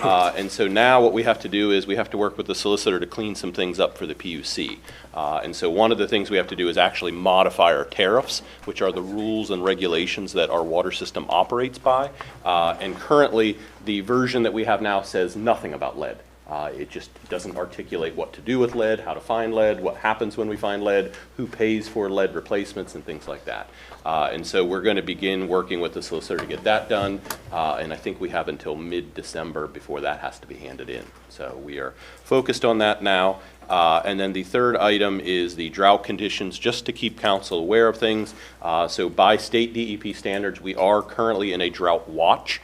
And so now what we have to do is we have to work with the solicitor to clean some things up for the PUC. And so one of the things we have to do is actually modify our tariffs, which are the rules and regulations that our water system operates by. And currently, the version that we have now says nothing about lead. It just doesn't articulate what to do with lead, how to find lead, what happens when we find lead, who pays for lead replacements, and things like that. And so we're going to begin working with the solicitor to get that done, and I think we have until mid-December before that has to be handed in. So we are focused on that now. And then the third item is the drought conditions, just to keep council aware of things. So by state DEP standards, we are currently in a drought watch.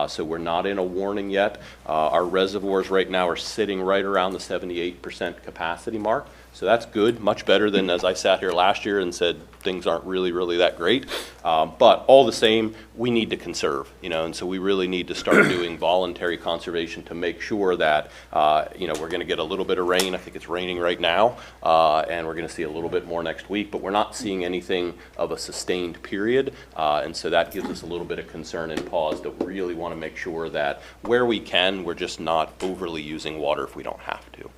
So we're not in a warning yet. Our reservoirs right now are sitting right around the 78% capacity mark. So that's good, much better than as I sat here last year and said things aren't really that great. But all the same, we need to conserve, and so we really need to start doing voluntary conservation to make sure that, we're going to get a little bit of rain. I think it's raining right now, and we're going to see a little bit more next week, but we're not seeing anything of a sustained period. And so that gives us a little bit of concern and pause to really want to make sure that where we can, we're just not overly using water if we don't have to.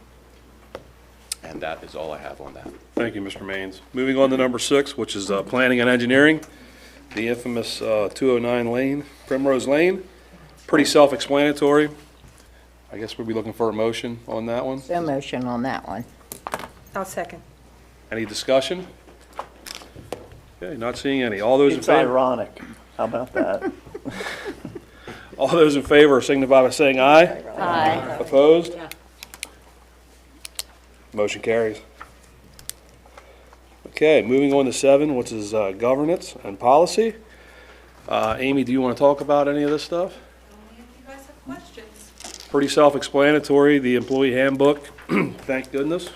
And that is all I have on that. Thank you, Mr. Maines. Moving on to number 6, which is planning and engineering, the infamous 209 Lane, Primrose Lane. Pretty self-explanatory. I guess we'll be looking for a motion on that one. No motion on that one. I'll second. Any discussion? Okay, not seeing any. All those in It's favor? ironic. How about that? All those in favor signify by saying aye. Aye. Opposed? Yeah. Motion carries. Okay, moving on to 7, which is governance and policy. Amy, do you want to talk about any of this stuff? Only if you guys have questions. Pretty self-explanatory, the employee handbook, thank goodness.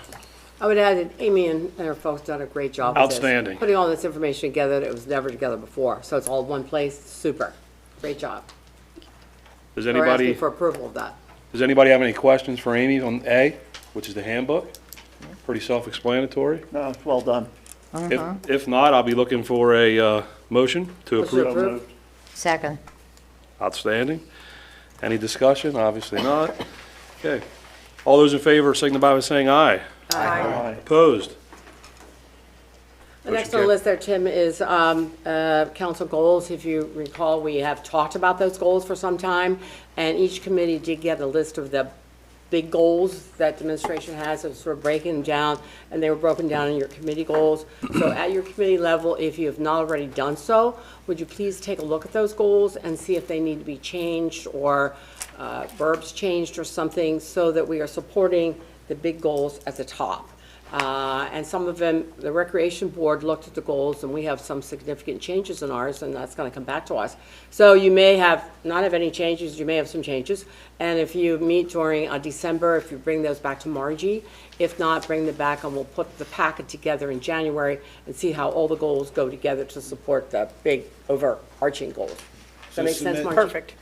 I would add that Amy and her folks done a great job with this. Outstanding. Putting all this information together that was never together before. So it's all in one place. Super. Great job. Does We're anybody, asking for approval of that. does anybody have any questions for Amy on A, which is the handbook? Pretty self-explanatory. No, it's well done. If not, I'll be looking for a motion to Motion to approve. approve. Second. Outstanding. Any discussion? Obviously not. Okay. All those in favor signify by saying aye. Aye. Opposed? The next on the list there, Tim, is council goals. If you recall, we have talked about those goals for some time, and each committee did get a list of the big goals that the administration has, so sort of breaking them down, and they were broken down in your committee goals. So at your committee level, if you have not already done so, would you please take a look at those goals and see if they need to be changed or verbs changed or something, so that we are supporting the big goals at the top. And some of them, the Recreation Board looked at the goals, and we have some significant changes in ours, and that's going to come back to us. So you may not have any changes, you may have some changes. And if you meet during December, if you bring those back to Margie, if not, bring them back, and we'll put the packet together in January and see how all the goals go together to support the big overarching goals. Does that make sense, Margie? Perfect.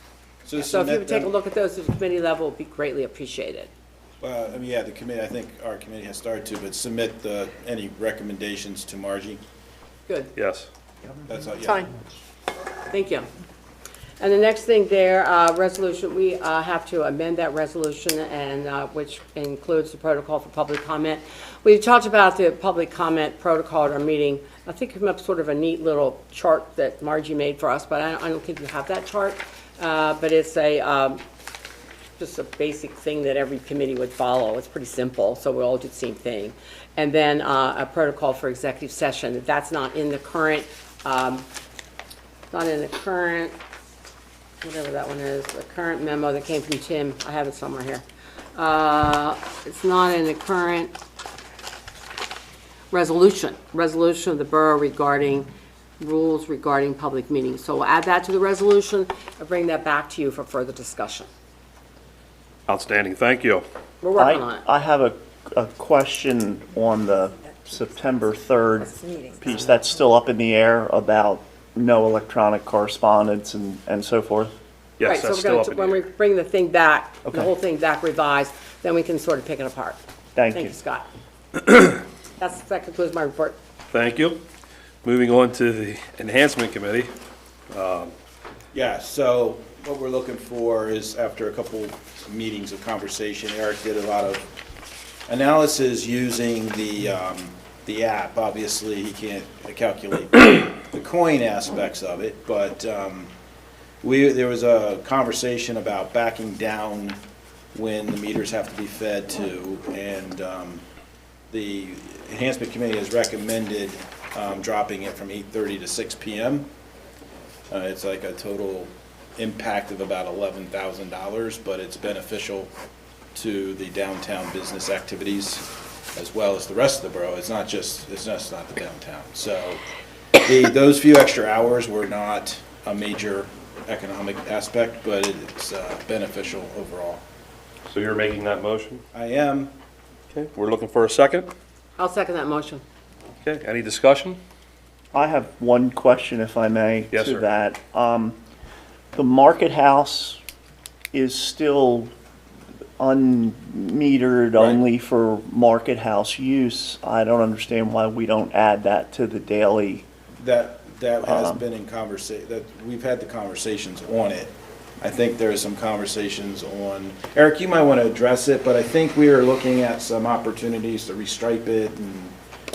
So if you would take a look at those at the committee level, it would be greatly appreciated. Yeah, the committee, I think our committee has started to, but submit any recommendations to Margie. Good. Yes. That's all, yeah. Fine. Thank you. And the next thing there, resolution, we have to amend that resolution, and which includes the protocol for public comment. We've talked about the public comment protocol at our meeting. I think we came up sort of a neat little chart that Margie made for us, but I don't think you have that chart. But it's just a basic thing that every committee would follow. It's pretty simple, so we all do the same thing. And then a protocol for executive session. That's not in the current not in the current, whatever that one is, the current memo that came from Tim. I have it somewhere here. It's not in the current resolution of the borough regarding rules regarding public meetings. So we'll add that to the resolution and bring that back to you for further discussion. Outstanding, thank you. We're working on it. I have a question on the September 3rd piece. That's still up in the air about no electronic correspondence and so forth? Yes, Right, that's so still we're up going in to, the when we bring the thing back, the Okay. whole thing back revised, then we can sort of pick it apart. Thank Thank you. you, Scott. That concludes my report. Thank you. Moving on to the Enhancement Committee. Yeah, so what we're looking for is, after a couple meetings of conversation, Eric did a lot of analysis using the app. Obviously, he can't calculate the coin aspects of it, but there was a conversation about backing down when the meters have to be fed to, and the Enhancement Committee has recommended dropping it from 8:30 to 6 p.m. It's like a total impact of about $11,000, but it's beneficial to the downtown business activities as well as the rest of the borough. It's not the downtown. So those few extra hours were not a major economic aspect, but it's beneficial overall. So you're making that motion? I am. Okay, we're looking for a second. I'll second that motion. Okay, any discussion? I have one question, if I may, Yes, to sir. that. The Market House is still unmetered only for Market House use. I don't understand why we don't add that to the daily. That has been in conversation, that we've had the conversations on it. I think there are some conversations on, Eric, you might want to address it, but I think we are looking at some opportunities to restripe it and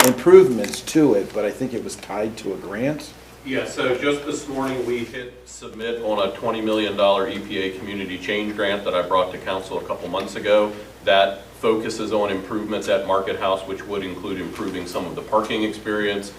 improvements to it, but I think it was tied to a grant. Yeah, so just this morning, we hit submit on a $20 million EPA community change grant that I brought to council a couple months ago. That focuses on improvements at Market House, which would include improving some of the parking experience,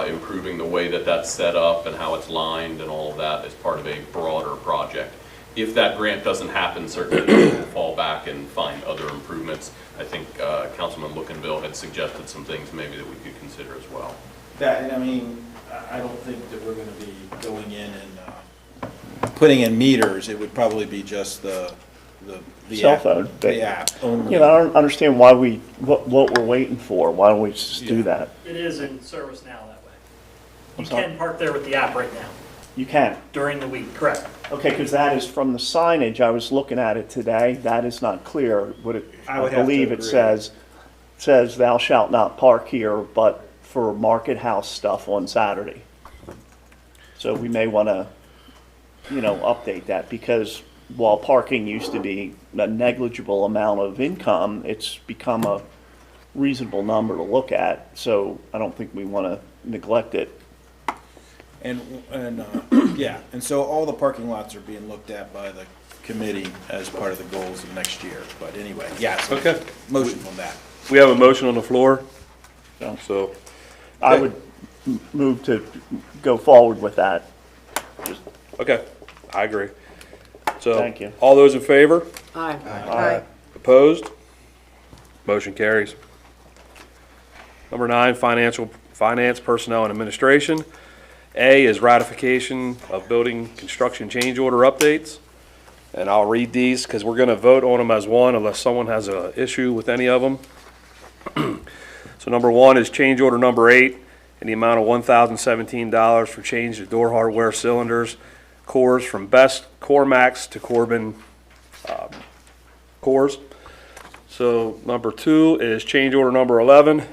improving the way that that's set up and how it's lined and all of that as part of a broader project. If that grant doesn't happen, certainly we'll fall back and find other improvements. I think Councilman Lookenville had suggested some things maybe that we could consider as well. That, I mean, I don't think that we're going to be going in and putting in meters. It would probably be just the Cell app, phone. the app only. You know, I don't understand why what we're waiting for. Why don't we just do that? It is in service now that way. You sorry? can park there with the app right now, You can. during the week, correct? Okay, because that is from the signage. I was looking at it today. That is not clear. I would have to believe it agree. says thou shalt not park here, but for Market House stuff on Saturday. So we may want to, update that, because while parking used to be a negligible amount of income, it's become a reasonable number to look at. So I don't think we want to neglect it. And yeah, and so all the parking lots are being looked at by the committee as part of the goals of next year. But anyway, yes. Okay. Motion on that. We have a motion on the floor, so. I would move to go forward with that. Okay, I agree. So, Thank you. all those in favor? Aye. Aye. Opposed? Motion carries. Number 9, finance, personnel, and administration. A is ratification of building construction change order updates. And I'll read these because we're going to vote on them as one unless someone has an issue with any of them. So number 1 is change order number 8 in the amount of $1,017 for change of door hardware cylinders cores from Best Core Max to Corbin cores. So number 2 is change order number 11,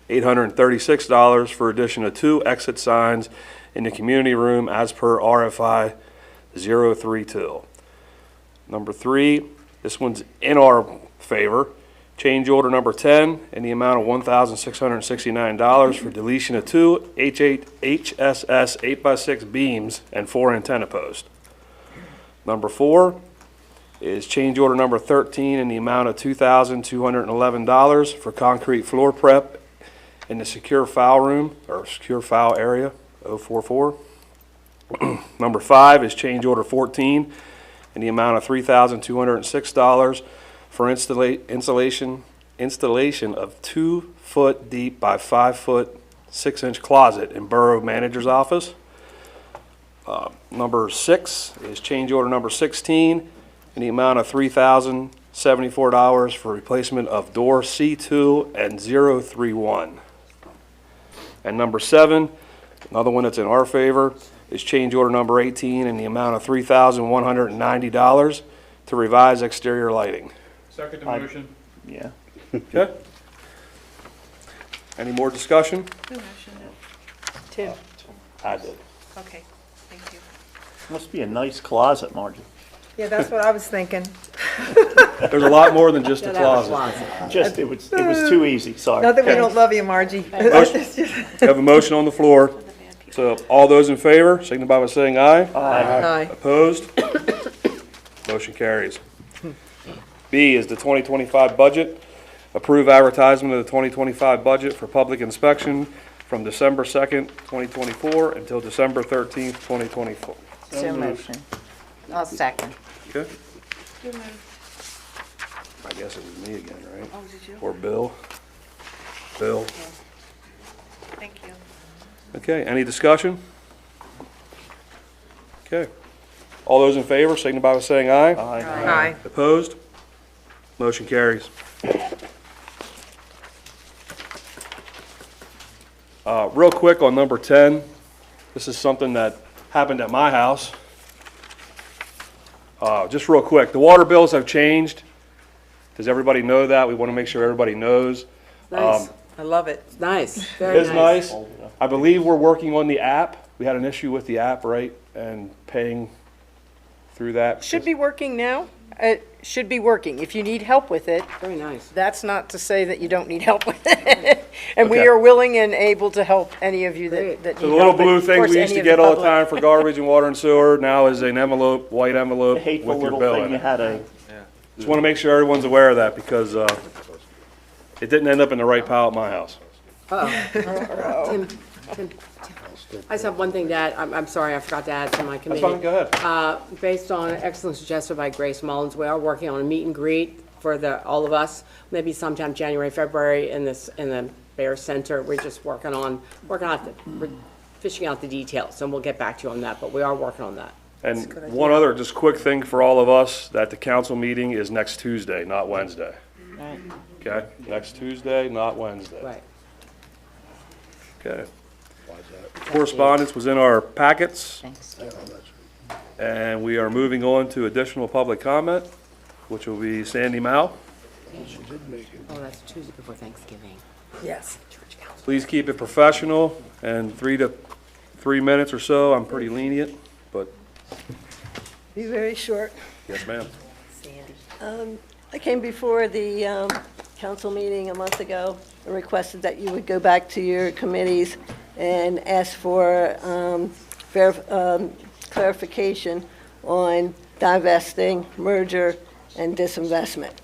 $836 for addition of 2 exit signs in the community room as per RFI 032. Number 3, this one's in our favor. Change order number 10 in the amount of $1,669 for deletion of 2 HSS 8x6 beams and 4 antenna posts. Number 4 is change order number 13 in the amount of $2,211 for concrete floor prep in the secure file room, or secure file area, 044. Number 5 is change order 14 in the amount of $3,206 for installation of 2-foot deep by 5-foot 6-inch closet in Borough Manager's office. Number 6 is change order number 16 in the amount of $3,074 for replacement of door C2 and 031. And number 7, another one that's in our favor, is change order number 18 in the amount of $3,190 to revise exterior lighting. Second the motion. Yeah. Okay? Any more discussion? Who motioned it? Tim? I did. Okay, thank you. Must be a nice closet, Margie. Yeah, that's what I was thinking. There's a lot more than just a Don't have a closet. Just, it was too easy, sorry. Not that we don't love you, Margie. Motion- We have a motion on the floor. So all those in favor, signify by saying aye. Aye. Opposed? Motion carries. B is the 2025 budget. Approve advertisement of the 2025 budget for public inspection from December 2nd, 2024 until December 13th, 2024. So motion. I'll second. Okay? Who moved? I guess it was me again, right? Oh, did you? Or Bill? Bill? Thank you. Okay, any discussion? Okay. All those in favor, signify by saying aye. Aye. Opposed? Motion carries. Real quick on number 10, this is something that happened at my house. Just real quick, the water bills have changed. Does everybody know that? We want to make sure everybody knows. Nice, I love it. nice, very It's nice. nice. I believe we're working on the app. We had an issue with the app, right? And paying through that. Should be working now. It should be working. If you need help with it, Very nice. that's not to say that you don't need help with it. And we Okay. are willing and able to help any of you Great. that need help. So the little and blue of thing course, we used any to of the get all the public. time for garbage and water and sewer now is an envelope, white envelope The hateful with your little bill thing in you it. had to, Just want to make sure everyone's aware of that because it didn't end up in the right pile at my house. Tim, I just have one thing to add. I'm sorry, I forgot to add to my That's committee. fine, go ahead. Based on an excellent suggestion by Grace Mullins, we are working on a meet and greet for all of us, maybe sometime January, February in the Bear Center. We're just we're fishing out the details, and we'll get back to you on that, but we are working on that. And one other just quick thing for all of us, that the council meeting is next Tuesday, not Wednesday. Right. Okay? Next Tuesday, not Wednesday. Right. Okay. Correspondence was in our packets, Thanks. and we are moving on to additional public comment, which will be Sandy Mao. Oh, that's Tuesday before Thanksgiving. Yes. Church council. Please keep it professional, and 3 minutes or so, I'm pretty lenient, but Be very short. yes, ma'am. I came before the council meeting a month ago and requested that you would go back to your committees and ask for clarification on divesting, merger, and disinvestment.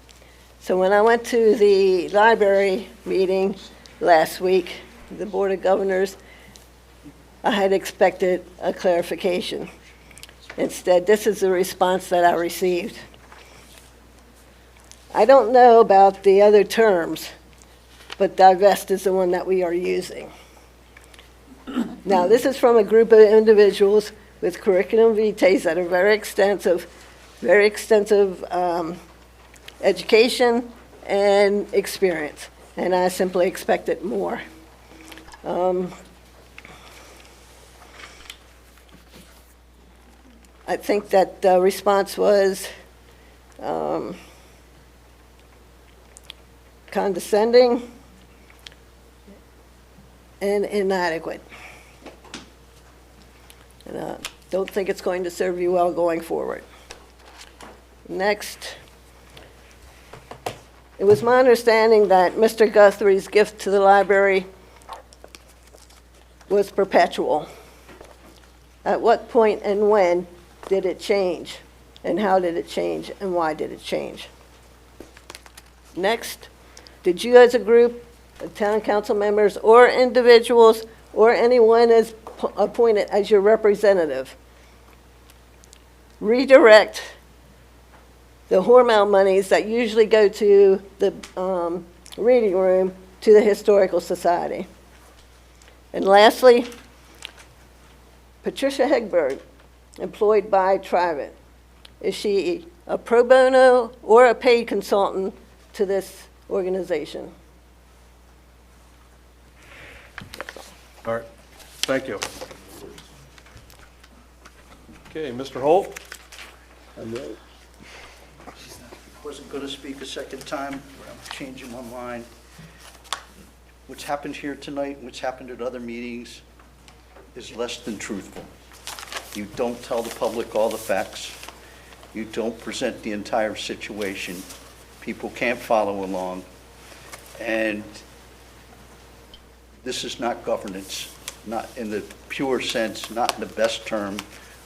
So when I went to the library meeting last week, the Board of Governors, I had expected a clarification. Instead, this is the response that I received. I don't know about the other terms, but divest is the one that we are using. Now, this is from a group of individuals with curriculum vitae that are very extensive education and experience, and I simply expected more. I think that the response was condescending and inadequate. And I don't think it's going to serve you well going forward. Next, it was my understanding that Mr. Guthrie's gift to the library was perpetual. At what point and when did it change? And how did it change? And why did it change? Next, did you as a group of town council members or individuals or anyone is appointed as your representative redirect the Hormel monies that usually go to the reading room to the Historical Society. And lastly, Patricia Hegberg, employed by Trivent. Is she a pro bono or a paid consultant to this organization? All right, thank you. Okay, Mr. Holt? Wasn't going to speak a second time, but I'm changing my mind. What's happened here tonight, what's happened at other meetings is less than truthful. You don't tell the public all the facts. You don't present the entire situation. People can't follow along. And this is not governance, not in the pure sense, not in the best term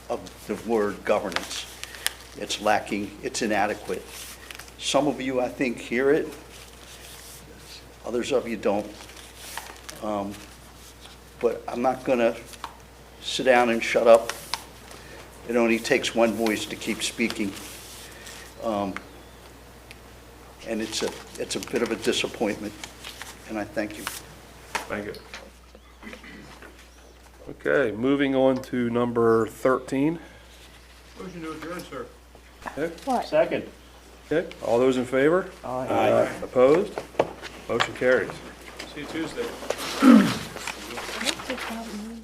of the word governance. It's lacking, it's inadequate. Some of you, I think, hear it. Others of you don't. But I'm not going to sit down and shut up. It only takes one voice to keep speaking. And it's a bit of a disappointment, and I thank you. Thank you. Okay, moving on to number 13. Motion to adjourn, sir. Okay, What? Second. okay, all those in favor? Aye. Opposed? Motion carries. See you Tuesday. What's the problem?